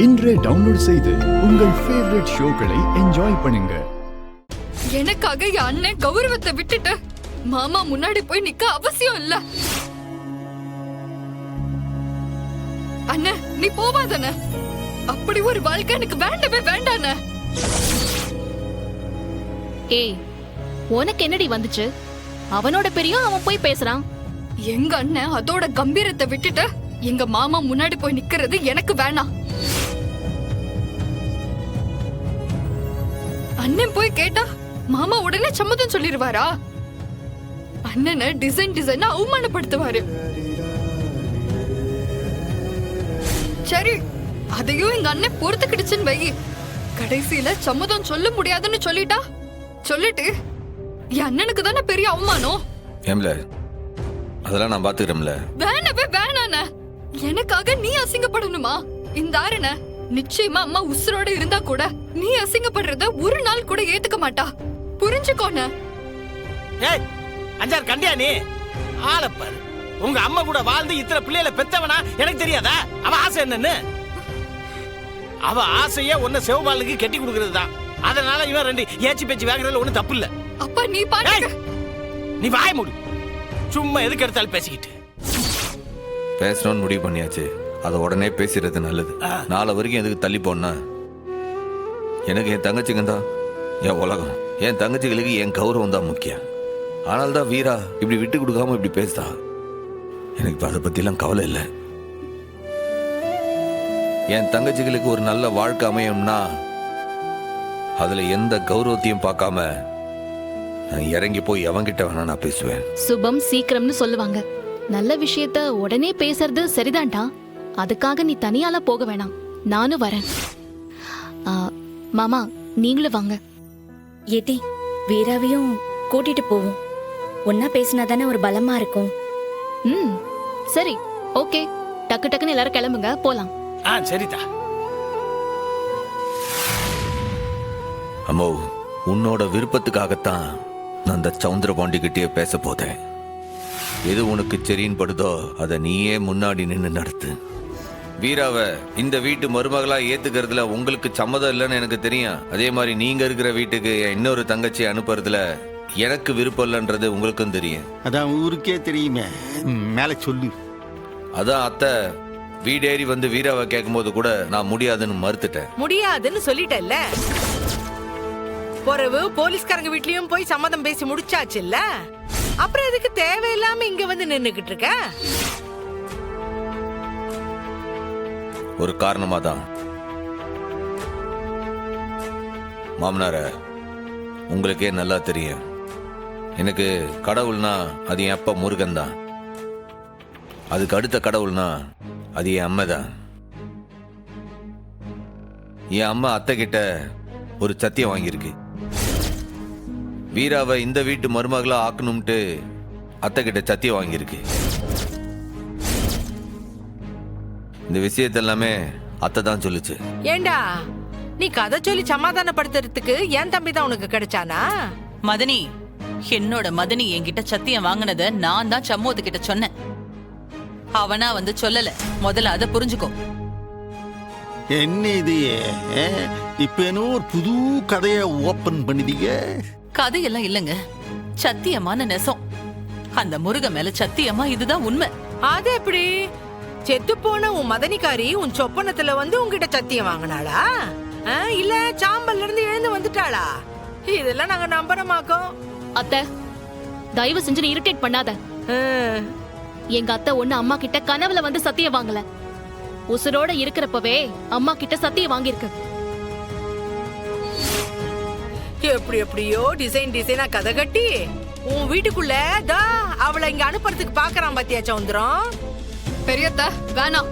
இன்றே டவுன்லோட் செய்து உங்கள் ஃபேவரட் ஷோக்களை என்ஜாய் பண்ணுங்க. எனக்காக என் அண்ணன் கௌரவத்தை விட்டுட்டு மாமா முன்னாடி போய் நிக்க அவசியம் இல்ல. அண்ணன் நீ போவாதானே? அப்படி ஒரு வாழ்க்கை எனக்கு வேண்டவே வேண்டானே. ஏய், உனக்கு என்னடி வந்துச்சு? அவனோட பெரியும் அவன் போய் பேசுறான். எங்க அண்ணன் அதோட கம்பீரத்தை விட்டுட்டு எங்க மாமா முன்னாடி போய் நிக்கிறது எனக்கு வேணாம். அண்ணன் போய் கேட்டா மாமா உடனே சம்மதம் சொல்லிருவாரா? அண்ணனை டிசைனா அவமானப்படுத்துவாரு. சரி, அதையும் எங்க அண்ணன் பொறுத்துக்கிடுச்சுன்னு வை. கடைசியில சம்மதம் சொல்ல முடியாதுன்னு சொல்லிட்டு என் அண்ணனுக்கு தானே பெரிய அவமானம். அதெல்லாம் நான் பாத்துக்கிறேன்ல. வேணவே வேணானே. எனக்காக நீ அசிங்கப்படணுமா? இந்த ஆரண நிச்சயமா அம்மா உசுரோட இருந்தா கூட நீ அசிங்கப்படுறத ஒரு நாள் கூட ஏத்துக்க மாட்டா. புரிஞ்சுக்கோன. ஏய் அஞ்சார் கண்டியா நீ ஆளப்பாரு. உங்க அம்மா கூட வாழ்ந்து இத்தனை பிள்ளைகளை பெத்தவனா எனக்கு தெரியாதா? அவ ஆசை என்னன்னு? அவ ஆசைய உன்ன செவபாலுக்கு கெட்டி கொடுக்கிறது தான். அதனால இவன் ரெண்டு ஏச்சி பேச்சு வேகிறதுல ஒண்ணு தப்பு இல்ல. அப்பா நீ பாட்டு நீ வாய மூடு. சும்மா எதுக்கு எடுத்தாலும் பேசிக்கிட்டு. பேசணும்னு முடிவு பண்ணியாச்சு. அதை உடனே பேசுறது நல்லது. நாளை வரைக்கும் எதுக்கு தள்ளி போனா? எனக்கு என் தங்கச்சிங்க தான் என் உலகம். என் தங்கச்சிகளுக்கு என் கௌரவம் தான் முக்கியம். ஆனால் தான் வீரா இப்படி விட்டு கொடுக்காம இப்படி பேசுதா. எனக்கு அதை பத்திலாம் கவலை இல்லை. என் தங்கச்சிகளுக்கு ஒரு நல்ல வாழ்க்கை அமையும்னா அதுல எந்த கௌரவத்தையும் பார்க்காம நான் இறங்கி போய் அவங்கிட்ட வேணா நான் பேசுவேன். சுபம் சீக்கிரம்னு சொல்லுவாங்க. நல்ல விஷயத்த உடனே பேசுறது சரிதான்டா. அதுக்காக நீ தனியால போக வேணாம். நானும் வரேன். மாமா நீங்களும் வாங்க. ஏடி வீராவையும் கூட்டிட்டு போவோம். ஒன்னா பேசினா தானே ஒரு பலமா இருக்கும். சரி, ஓகே. டக்கு டக்குன்னு எல்லாரும் கிளம்புங்க, போலாம். சரிதா. அம்மோ, உன்னோட விருப்பத்துக்காகத்தான் நான் அந்த சவுந்தரபாண்டி கிட்டே பேச போதேன். எது உனக்கு சரின்னு படுதோ அதை நீயே முன்னாடி நின்று நடத்து. வீராவை இந்த வீட்டு மருமகளா ஏத்துக்கிறதுல உங்களுக்கு சம்மதம் இல்லைன்னு எனக்கு தெரியும். அதே மாதிரி நீங்க இருக்கிற வீட்டுக்கு இன்னொரு தங்கச்சி அனுப்புறதுல எனக்கு விருப்பம் இல்லைன்றது உங்களுக்கும் தெரியும். அதான் ஊருக்கே தெரியுமே. மேல சொல்லு. அதான் அத்தை வீடேறி வந்து வீராவை கேட்கும் போது கூட நான் முடியாதுன்னு மறுத்துட்டேன். முடியாதுன்னு சொல்லிட்டேல்ல. பொறவு போலீஸ்காரங்க வீட்லயும் போய் சம்மதம் பேசி முடிச்சாச்சு இல்ல. அப்புறம் எதுக்கு தேவையில்லாம இங்க வந்து நின்னுகிட்டு இருக்க? ஒரு காரணமா தான். மாமனார உங்களுக்கே நல்லா தெரியும். எனக்கு கடவுள்னா அது என் அப்பா முருகன் தான். அதுக்கு அடுத்த கடவுள்னா அது என் அம்மா தான். என் அம்மா அத்தை கிட்ட ஒரு சத்தியம் வாங்கியிருக்கு. வீராவை இந்த வீட்டு மருமகளா ஆக்கணும்ட்டு அத்தை கிட்ட சத்தியம் வாங்கியிருக்கு. இந்த விஷயத்தெல்லாமே அத்தை தான் சொல்லுச்சு. ஏண்டா நீ கதை சொல்லி சமாதானப்படுத்துறதுக்கு என் தம்பி தான் உனக்கு கிடைச்சானா? மதனி, என்னோட மதனி என்கிட்ட சத்தியம் வாங்கினத நான் தான் சம்மோது கிட்ட சொன்னேன். அவனா வந்து சொல்லல. முதல்ல அதை புரிஞ்சுக்கோ. என்ன இது? இப்ப என்ன ஒரு புது கதைய ஓபன் பண்ணிதீங்க? கதையெல்லாம் இல்லங்க, சத்தியமான நெசம். அந்த முருக மேல சத்தியமா இதுதான் உண்மை. அது எப்படி? செத்து போன உன் மதனிக்காரி உன் சொப்பனத்துல வந்து உன்கிட்ட சத்தியம் வாங்கினாளா? இல்ல சாம்பல்ல இருந்து எழுந்து வந்துட்டாளா? இதெல்லாம் நாங்க நம்பணுமாக்கோம். அத்தை தயவு செஞ்சு நீ இரிட்டேட் பண்ணாத. எங்க அத்தை ஒண்ணு அம்மா கிட்ட கனவுல வந்து சத்தியம் வாங்கல. உசுரோட இருக்கிறப்பவே அம்மா கிட்ட சத்தியம் வாங்கியிருக்கு. எப்படி எப்படியோ டிசைனா கதை கட்டி உன் வீட்டுக்குள்ள அவளை இங்க அனுப்புறதுக்கு பாக்குறான் பாத்தியா சவுந்தரம்? பெரியத்த வேணாம்.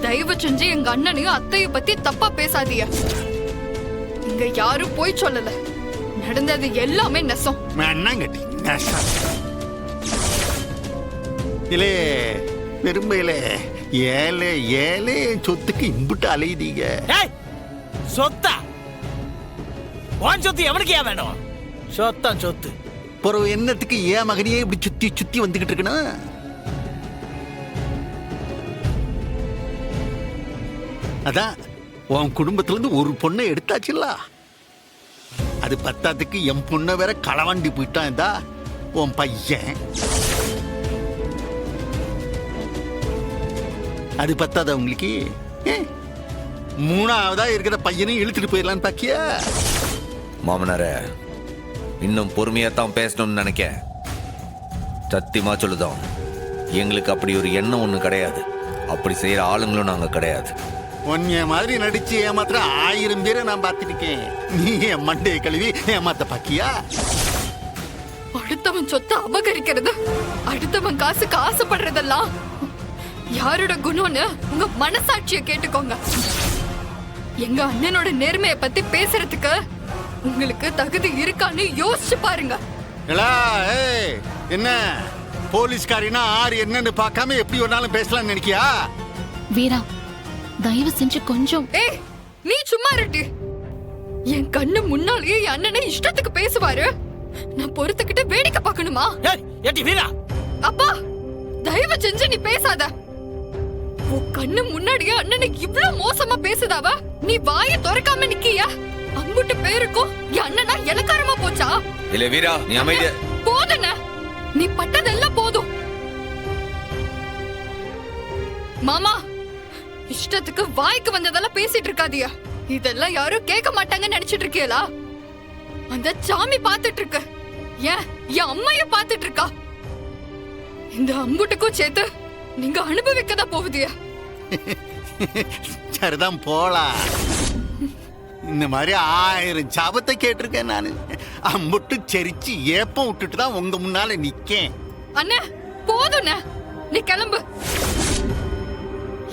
தயவு செஞ்சு எங்க அண்ணனையும் அத்தைய பத்தி தப்பா பேசாதீங்க. இங்க யாரும் போய் சொல்லல. நடந்தது எல்லாமே நெசம். இல்லே பெருமையில ஏழை ஏழை சொத்துக்கு இம்புட்டு அலையுதீங்க. சொத்தா? உன் சொத்து எவனுக்கு ஏன் வேணும்? சொத்தான் சொத்து. பிறகு என்னத்துக்கு ஏன் மகனையே இப்படி சுத்தி சுத்தி வந்துகிட்டு இருக்கணும்? அதான் உன் குடும்பத்துல இருந்து ஒரு பொண்ணை எடுத்தாச்சுல்ல. அது பத்தாத்துக்கு என் பொண்ணை வேற களவாண்டி போயிட்டான் இதா உன் பையன். அது பத்தாதா உங்களுக்கு? மூணாவதா இருக்கிற பையனையும் இழுத்துட்டு போயிடலான்னு பாக்கியா? மாமனாரே, இன்னும் பொறுமையா தான் பேசணும்னு நினைக்க. சத்தியமா சொல்லுதோம், எங்களுக்கு அப்படி ஒரு எண்ணம் ஒண்ணு கிடையாது. அப்படி செய்யற ஆளுங்களும் நாங்க கிடையாது. உன்னைய மாதிரி நடிச்சு ஏமாத்துற 1000 பேரை நான் பார்த்துருக்கேன். நீ என் மண்டையை கழுவி ஏமாத்த பாக்கியா? அடுத்தவன் சொத்தை அபகரிக்கிறது, அடுத்தவன் காசுக்கு ஆசைப்படுறதெல்லாம் யாரோட குணம்னு உங்க மனசாட்சியை கேட்டுக்கோங்க. எங்க அண்ணனோட நேர்மையை பத்தி பேசுறதுக்கு உங்களுக்கு தகுதி இருக்கான்னு யோசிச்சு பாருங்க. என்ன போலீஸ்காரினா ஆறு என்னன்னு பார்க்காம எப்படி வேணாலும் பேசலாம்னு நினைக்கியா? வீரா, தயவு செஞ்சு கொஞ்சம். ஏய், நீ சும்மா இருட்டு. என் கண்ணு முன்னாலேயே என் அண்ணனை இஷ்டத்துக்கு பேசுவாரு, நான் பொறுத்துக்கிட்டு வேடிக்கை பார்க்கணுமா? ஏட்டி வீரா, அப்பா தயவு செஞ்சு நீ பேசாத. உன் கண்ணு முன்னாடியே அண்ணனை இவ்ளோ மோசமா பேசுதாவ, நீ வாயை திறக்காம நிக்கியா? அம்புட்டு பேருக்கும் என் அண்ணனா இலக்காரமா போச்சா? இல்ல வீரா, நீ அமைதியா. போதுன, நீ பட்டதெல்லாம் போதும். மாமா, இஷ்டத்துக்கு வாய்க்கு வந்ததெல்லாம் பேசிட்டு இருக்காதியா. இதெல்லாம் யாரும் கேட்க மாட்டாங்கன்னு நினைச்சிட்டு இருக்கீங்களா? அந்த சாமி பாத்துட்டு இருக்கு, ஏன் என் அம்மைய பாத்துட்டு இருக்கா. இந்த அம்புட்டுக்கும் சேர்த்து நீங்க அனுபவிக்கதான் போகுதியா? சரிதான் போலாம். இந்த மாதிரி 1000 சாபத்தை கேட்டிருக்கேன் நானு. அம்புட்டு செரிச்சு ஏப்பம் விட்டுட்டு தான் உங்க முன்னால நிக்கேன். அண்ணே போதும்ண்ணே, நீ கிளம்பு.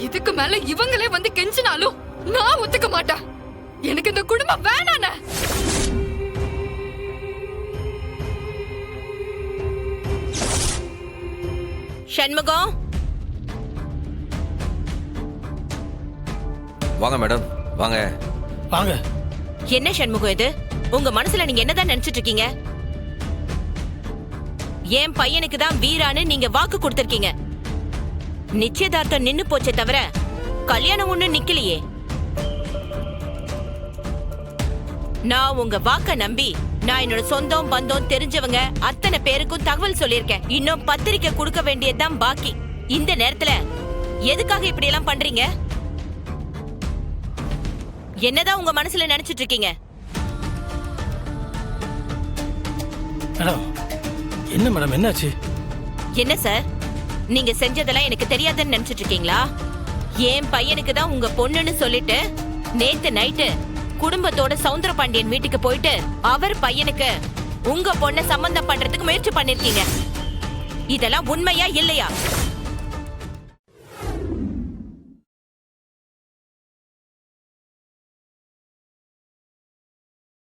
இதுக்கு மேல இவங்களே வந்து கெஞ்சினாலும் நான் ஒத்துக்க மாட்டேன். எனக்கு இந்த குடும்பம் வேணாண்ணே. சண்முகம், வாங்க மேடம், வாங்க வாங்க. என்ன சண்முகம் இது? உங்க மனசுல நீங்க என்னதான் நினைச்சிட்டு இருக்கீங்க? என் பையனுக்கு தான் வீரான்னு நீங்க வாக்கு கொடுத்திருக்கீங்க. நிச்சயதார்த்தம் நின்னு போச்சே தவிர கல்யாணம் ஒண்ணு நிக்கலையே. நான் உங்க வாக்க நம்பி நான் என்னோட சொந்தம் பந்தம் தெரிஞ்சவங்க அத்தனை பேருக்கும் தகவல் சொல்லியிருக்கேன். இன்னும் பத்திரிக்கை கொடுக்க வேண்டியதுதான் பாக்கி. இந்த நேரத்துல எதுக்காக இப்படி எல்லாம் பண்றீங்க? என்னதான் உங்க மனசுல நினைச்சிட்டு இருக்கீங்க? மேடம், என்ன மேடம், என்னாச்சு? என்ன சார், நீங்க செஞ்சதெல்லாம் எனக்கு தெரியாதுன்னு நினைச்சிட்டு இருக்கீங்களா? என் பையனுக்கு தான் உங்க பொண்ணுன்னு சொல்லிட்டு நேத்து நைட்டு குடும்பத்தோட சவுந்தரபாண்டியன் வீட்டுக்கு போயிட்டு அவர் பையனுக்கு உங்க பொண்ணை சம்பந்தம் பண்றதுக்கு முயற்சி பண்ணிருக்கீங்க. இதெல்லாம் உண்மையா இல்லையா?